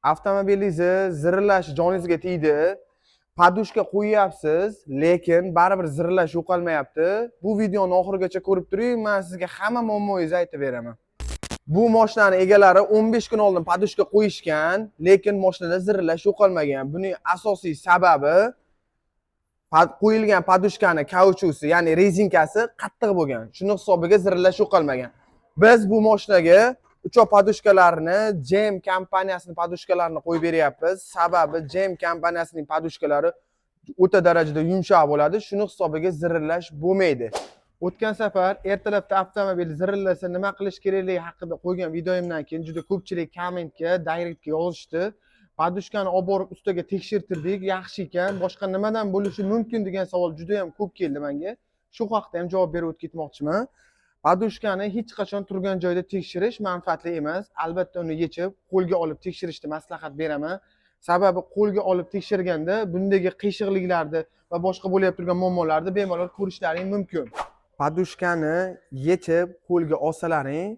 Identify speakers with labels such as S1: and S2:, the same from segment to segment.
S1: Avtomobilingizni zirillash joningizga tegdi. Podushka qo'yyapsiz, lekin baribir zirillash yo'qolmayapti. Bu videoni oxirigacha ko'rib turing, men sizga hamma muammoingizni aytib beraman. Bu mashinani egalari 15 kun oldin podushka qo'yishgan, lekin mashinada zirillash yo'qolmagan. Buning asosiy sababi qo'yilgan podushkani kauchusi, ya'ni rezinkasi qattiq bo'lgan. Shuning hisobiga zirillash yo'qolmagan. Biz bu mashinaga uchoq podushkalarini JEM kompaniyasining podushkalarini qo'yib beryapmiz. Sababi JEM kompaniyasining podushkalari o'ta darajada yumshoq bo'ladi. Shuning hisobiga zirillash bo'lmaydi. O'tgan safar ertalabda avtomobil zirillasa nima qilish kerakligi haqida qo'ygan videoyimdan keyin juda ko'pchilik kommentga, direktga yozishdi. Podushkani olib borib ustiga tekshirtirdik, yaxshi ekan, boshqa nimadan bo'lishi mumkin degan savol juda ham ko'p keldi menga. Shu haqda ham javob berib o'tib ketmoqchiman. Podushkani hech qachon turgan joyda tekshirish manfaatli emas. Albatta uni yechib, qo'lga olib tekshirishni maslahat beraman. Sababi qo'lga olib tekshirganda bundagi qiyshiqliklarni va boshqa bo'lib turgan muammolarni bemalol ko'rishlaring mumkin. Podushkani yechib qo'lga olsalaring,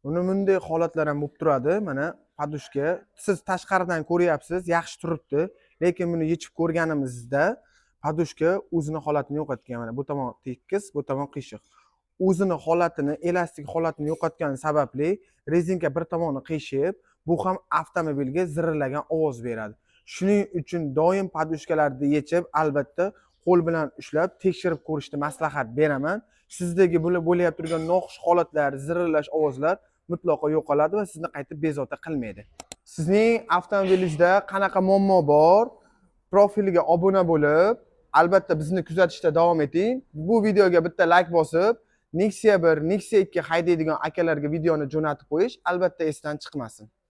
S1: uni bunday holatlar ham bo'lib turadi. Mana podushka siz tashqaridan ko'ryapsiz, yaxshi turibdi, lekin buni yechib ko'rganimizda podushka o'zini holatini yo'qotgan. Mana bu tomon tekis, bu tomon qiyshiq. O'zini holatini, elastik holatini yo'qotgani sababli rezinka bir tomoni qiyshib, bu ham avtomobilga zirillagan ovoz beradi. Shuning uchun doim podushkalarni yechib, albatta qo'l bilan ushlab tekshirib ko'rishni maslahat beraman. Sizdagi bo'layotib turgan noxush holatlar, zirillash ovozlar mutlaqo yo'qoladi va sizni qaytib bezovta qilmaydi. Sizning avtomobilingizda qanaqa muammo bor? Profiliga obuna bo'lib, albatta bizni kuzatishda davom eting. Bu videoga bitta like bosib, Nexia 1, Nexia 2 haydaydigan akalarga videoni jo'natib qo'yish albatta esdan chiqmasin.